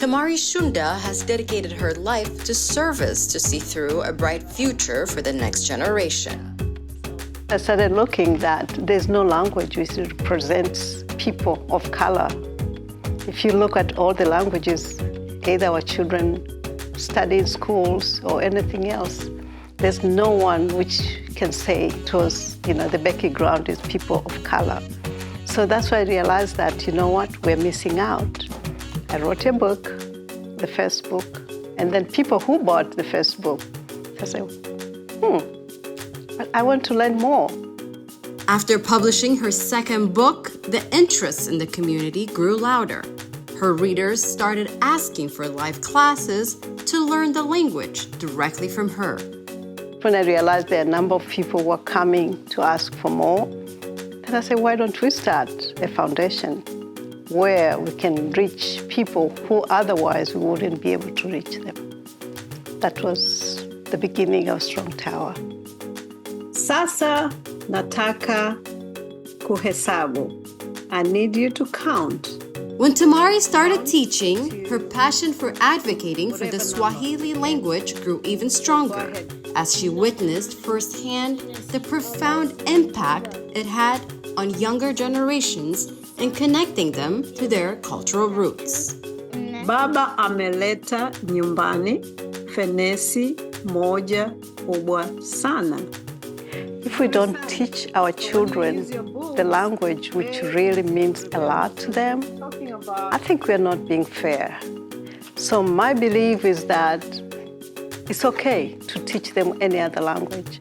Tamari Shunda has dedicated her life to service to see through a bright future for the next generation. I started looking that there's no language which represents people of color. If you look at all the languages, either our children study in schools or anything else, there's no one which can say to us, the background is people of color. So that's why I realized that, we're missing out. I wrote a book, the first book, and then people who bought the first book, I said, but I want to learn more. After publishing her second book, the interest in the community grew louder. Her readers started asking for live classes to learn the language directly from her. When I realized there are a number of people who were coming to ask for more, then I said, why don't we start a foundation where we can reach people who otherwise we wouldn't be able to reach them. That was the beginning of Strong Tower. Sasa nataka kuhesabu. I need you to count. When Tamari started teaching, her passion for advocating for the Swahili language grew even stronger as she witnessed firsthand the profound impact it had on younger generations in connecting them to their cultural roots. Baba ameleta nyumbani fenesi moja kubwa sana. If we don't teach our children the language which really means a lot to them, I think we're not being fair. So my belief is that it's okay to teach them any other language.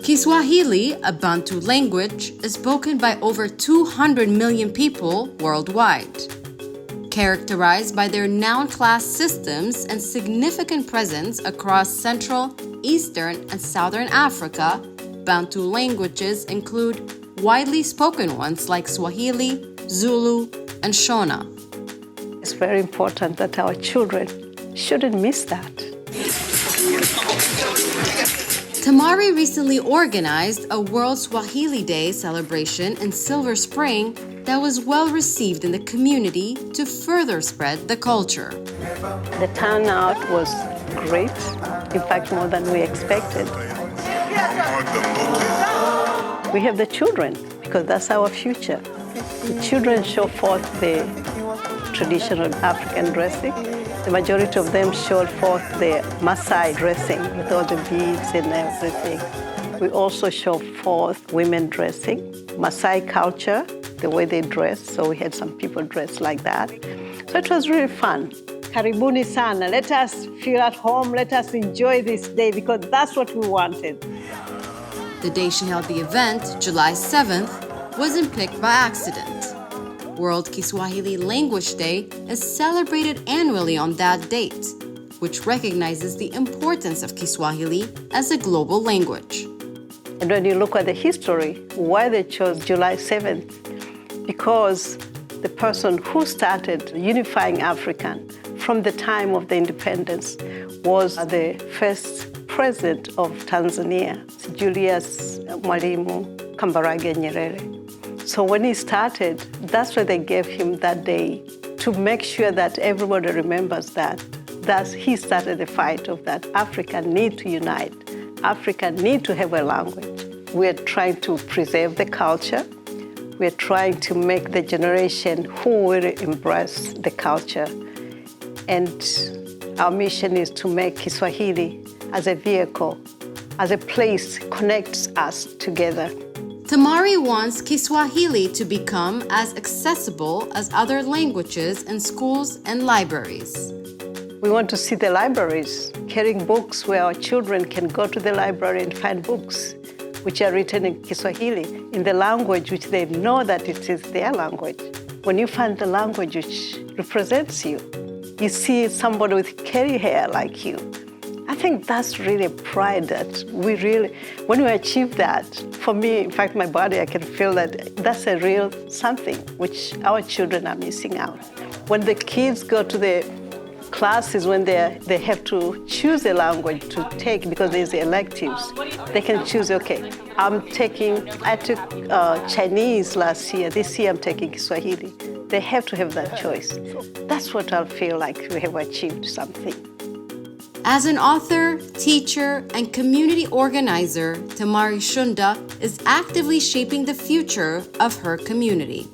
Kiswahili, a Bantu language, is spoken by over 200 million people worldwide. Characterized by their noun class systems and significant presence across Central, Eastern, and Southern Africa, Bantu languages include widely spoken ones like Swahili, Zulu, and Shona. It's very important that our children shouldn't miss that. Tamari recently organized a World Swahili Day celebration in Silver Spring that was well received in the community to further spread the culture. The turnout was great, in fact, more than we expected. We have the children, because that's our future. The children show forth the traditional African dressing. The majority of them showed forth the Maasai dressing with all the beads and everything. We also show forth women dressing, Maasai culture, the way they dress. So we had some people dressed like that. So it was really fun. Karibuni sana. Let us feel at home. Let us enjoy this day because that's what we wanted. The day she held the event, July 7th, wasn't picked by accident. World Kiswahili Language Day is celebrated annually on that date, which recognizes the importance of Kiswahili as a global language. And when you look at the history, why they chose July 7th, because the person who started unifying African from the time of the independence was the first president of Tanzania, Julius Mwalimu Kambarage Nyerere. So when he started, that's why they gave him that day, to make sure that everybody remembers that. Thus, he started the fight of that Africa need to unite. Africa need to have a language. We're trying to preserve the culture. We're trying to make the generation who will embrace the culture. And our mission is to make Kiswahili as a vehicle, as a place connects us together. Tamari wants Kiswahili to become as accessible as other languages in schools and libraries. We want to see the libraries carrying books where our children can go to the library and find books which are written in Kiswahili, in the language which they know that it is their language. When you find the language which represents you, you see somebody with curly hair like you. I think that's really a pride that we really, when we achieve that, for me, in fact, my body, I can feel that that's a real something which our children are missing out. When the kids go to the classes when they have to choose a language to take because there's electives. They can choose, okay, I took Chinese last year. This year I'm taking Kiswahili. They have to have that choice. That's what I feel like we have achieved something. As an author, teacher, and community organizer, Tamari Shunda is actively shaping the future of her community.